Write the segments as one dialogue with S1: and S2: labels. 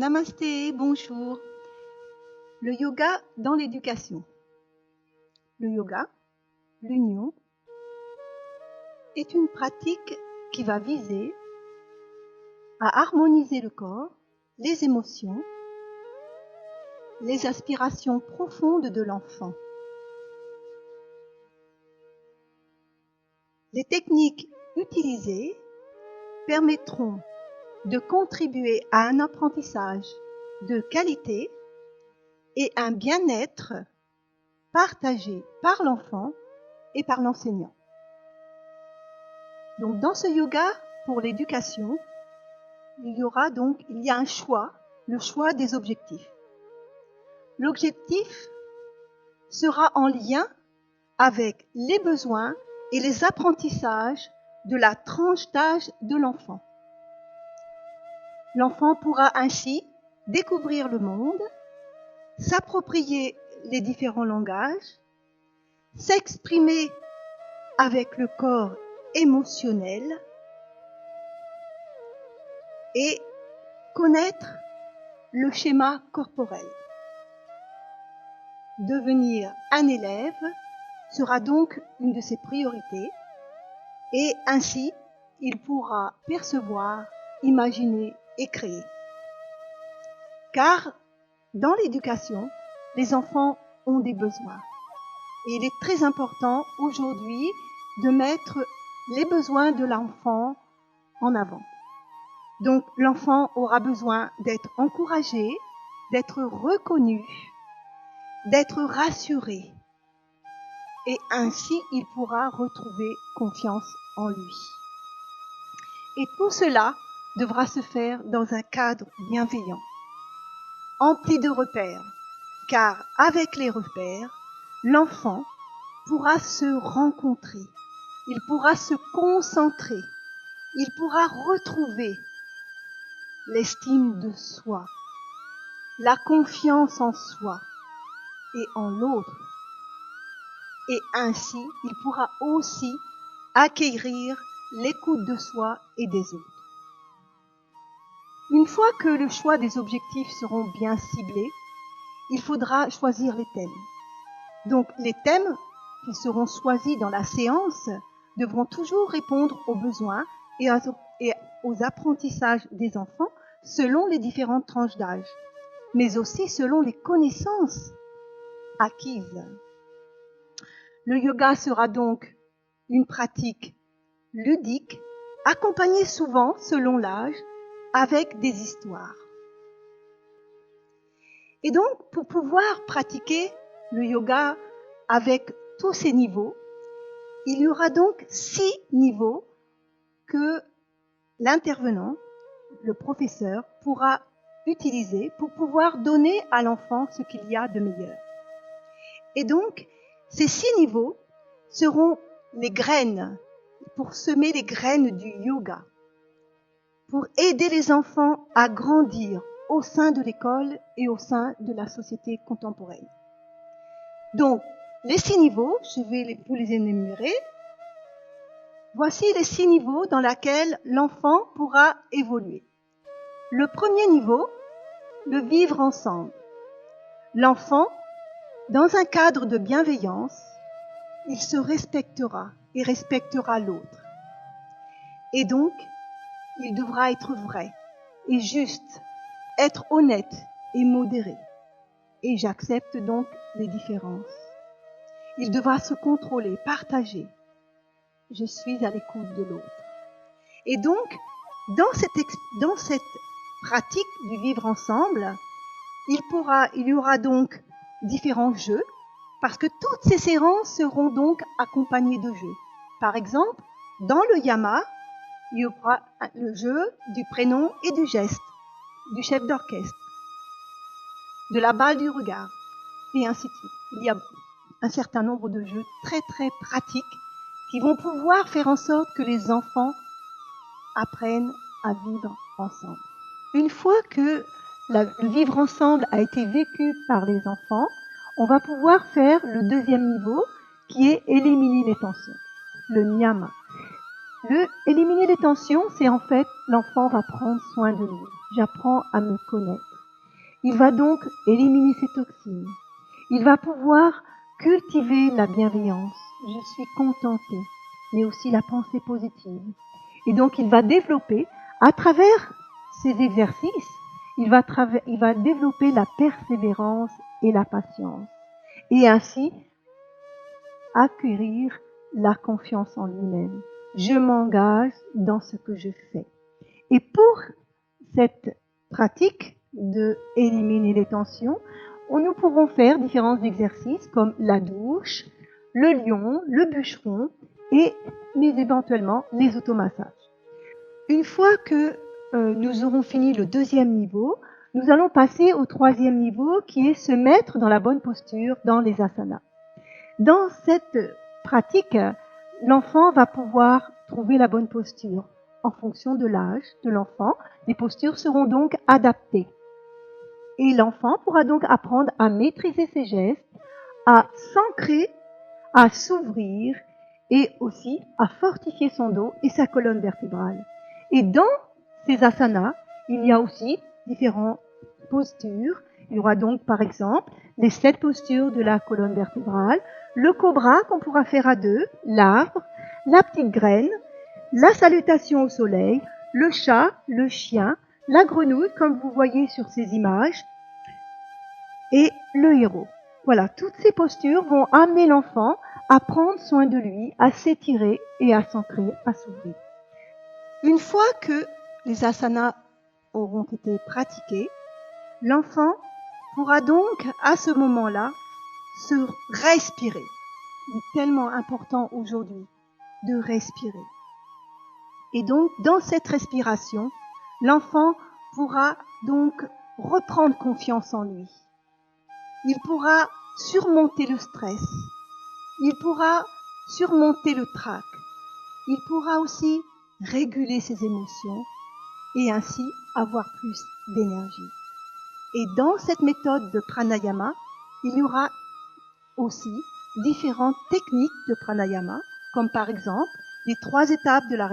S1: Namasté, bonjour. Le yoga dans l'éducation. Le yoga, l'union, est une pratique qui va viser à harmoniser le corps, les émotions, les aspirations profondes de l'enfant. Les techniques utilisées permettront de contribuer à un apprentissage de qualité et un bien-être partagé par l'enfant et par l'enseignant. Donc dans ce yoga pour l'éducation, il y a un choix, le choix des objectifs. L'objectif sera en lien avec les besoins et les apprentissages de la tranche d'âge de l'enfant. L'enfant pourra ainsi découvrir le monde, s'approprier les différents langages, s'exprimer avec le corps émotionnel et connaître le schéma corporel. Devenir un élève sera donc une de ses priorités et ainsi il pourra percevoir, imaginer et créer. Car dans l'éducation, les enfants ont des besoins. Et il est très important aujourd'hui de mettre les besoins de l'enfant en avant. Donc l'enfant aura besoin d'être encouragé, d'être reconnu, d'être rassuré. Et ainsi, il pourra retrouver confiance en lui. Et tout cela devra se faire dans un cadre bienveillant, empli de repères, car avec les repères, l'enfant pourra se rencontrer, il pourra se concentrer, il pourra retrouver l'estime de soi, la confiance en soi et en l'autre. Et ainsi, il pourra aussi acquérir l'écoute de soi et des autres. Une fois que le choix des objectifs seront bien ciblés, il faudra choisir les thèmes. Donc les thèmes qui seront choisis dans la séance devront toujours répondre aux besoins et aux apprentissages des enfants selon les différentes tranches d'âge, mais aussi selon les connaissances acquises. Le yoga sera donc une pratique ludique, accompagnée souvent, selon l'âge, avec des histoires. Et donc, pour pouvoir pratiquer le yoga avec tous ces niveaux, il y aura donc 6 niveaux que l'intervenant, le professeur, pourra utiliser pour pouvoir donner à l'enfant ce qu'il y a de meilleur. Et donc, ces 6 niveaux seront les graines, pour semer les graines du yoga, pour aider les enfants à grandir au sein de l'école et au sein de la société contemporaine. Donc, les 6 niveaux, je vais vous les énumérer. Voici les 6 niveaux dans lesquels l'enfant pourra évoluer. Le premier niveau, le vivre ensemble. L'enfant, dans un cadre de bienveillance, il se respectera et respectera l'autre. Et donc, il devra être vrai et juste, être honnête et modéré. Et j'accepte donc les différences. Il devra se contrôler, partager. Je suis à l'écoute de l'autre. Et donc, dans cette pratique du vivre ensemble, il y aura donc différents jeux, parce que toutes ces séances seront donc accompagnées de jeux. Par exemple, dans le yama, il y aura le jeu du prénom et du geste, du chef d'orchestre, de la balle du regard, et ainsi de suite. Il y a un certain nombre de jeux très très pratiques qui vont pouvoir faire en sorte que les enfants apprennent à vivre ensemble. Une fois que le vivre ensemble a été vécu par les enfants, on va pouvoir faire le deuxième niveau qui est éliminer les tensions, le nyama. Éliminer les tensions, c'est en fait l'enfant va prendre soin de lui. J'apprends à me connaître. Il va donc éliminer ses toxines. Il va pouvoir cultiver la bienveillance. Je suis contenté, mais aussi la pensée positive. Et donc, il va développer, à travers ces exercices, il va développer la persévérance et la patience. Et ainsi, acquérir la confiance en lui-même. Je m'engage dans ce que je fais. Et pour cette pratique de éliminer les tensions, nous pourrons faire différents exercices comme la douche, le lion, le bûcheron, mais éventuellement les automassages. Une fois que nous aurons fini le deuxième niveau, nous allons passer au troisième niveau qui est se mettre dans la bonne posture dans les asanas. Dans cette pratique, l'enfant va pouvoir trouver la bonne posture. En fonction de l'âge de l'enfant, les postures seront donc adaptées. Et l'enfant pourra donc apprendre à maîtriser ses gestes, à s'ancrer, à s'ouvrir et aussi à fortifier son dos et sa colonne vertébrale. Et dans ces asanas, il y a aussi différentes postures. Il y aura donc par exemple les 7 postures de la colonne vertébrale, le cobra qu'on pourra faire à 2, l'arbre, la petite graine, la salutation au soleil, le chat, le chien, la grenouille comme vous voyez sur ces images et le héros. Voilà, toutes ces postures vont amener l'enfant à prendre soin de lui, à s'étirer et à s'ancrer, à s'ouvrir. Une fois que les asanas auront été pratiqués, l'enfant pourra donc à ce moment-là se respirer. Il est tellement important aujourd'hui de respirer. Et donc, dans cette respiration, l'enfant pourra donc reprendre confiance en lui. Il pourra surmonter le stress. Il pourra surmonter le trac. Il pourra aussi réguler ses émotions et ainsi avoir plus d'énergie. Et dans cette méthode de pranayama, il y aura aussi différentes techniques de pranayama, comme par exemple les 3 étapes de la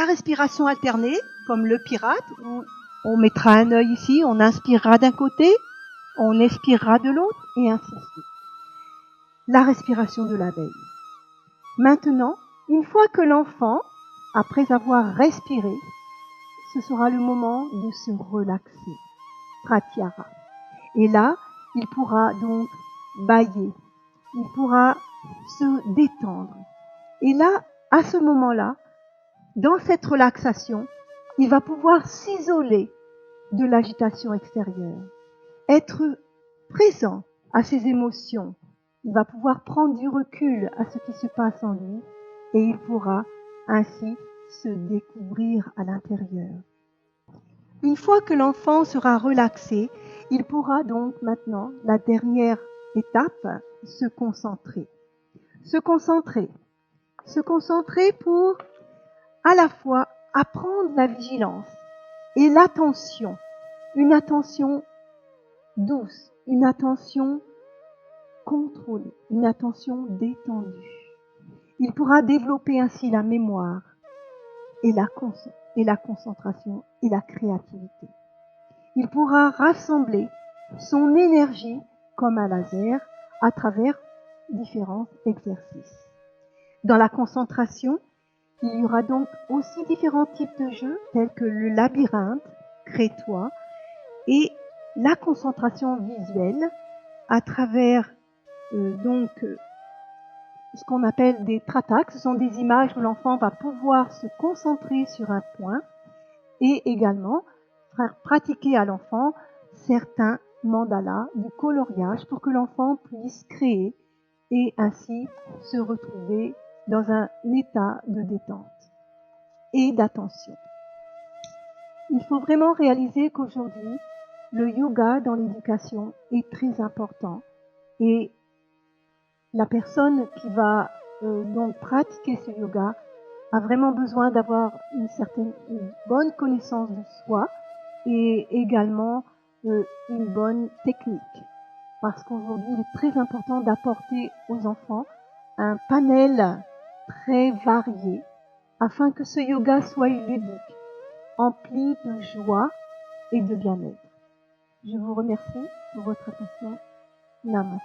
S1: respiration alternée, comme le pirate, où on mettra un œil ici, on inspirera d'un côté, on expirera de l'autre, et ainsi de suite. La respiration de l'abeille. Maintenant, une fois que l'enfant, après avoir respiré, ce sera le moment de se relaxer. Pratyahara. Et là, il pourra donc bâiller, il pourra se détendre. Et là, à ce moment-là, dans cette relaxation, il va pouvoir s'isoler de l'agitation extérieure, être présent à ses émotions. Il va pouvoir prendre du recul à ce qui se passe en lui et il pourra ainsi se découvrir à l'intérieur. Une fois que l'enfant sera relaxé, il pourra donc maintenant, la dernière étape, se concentrer. Se concentrer pour à la fois apprendre la vigilance et l'attention. Une attention douce, une attention contrôlée, une attention détendue. Il pourra développer ainsi la mémoire et la concentration et la créativité. Il pourra rassembler son énergie comme un laser à travers différents exercices. Dans la concentration, il y aura donc aussi différents types de jeux tels que le labyrinthe, crée-toi, et la concentration visuelle à travers ce qu'on appelle des tratak. Ce sont des images où l'enfant va pouvoir se concentrer sur un point et également faire pratiquer à l'enfant certains mandalas, du coloriage pour que l'enfant puisse créer et ainsi se retrouver dans un état de détente et d'attention. Il faut vraiment réaliser qu'aujourd'hui, le yoga dans l'éducation est très important et la personne qui va donc pratiquer ce yoga a vraiment besoin d'avoir une bonne connaissance de soi et également une bonne technique. Parce qu'aujourd'hui, il est très important d'apporter aux enfants un panel très varié afin que ce yoga soit ludique, empli de joie et de bien-être. Je vous remercie pour votre attention. Namaste.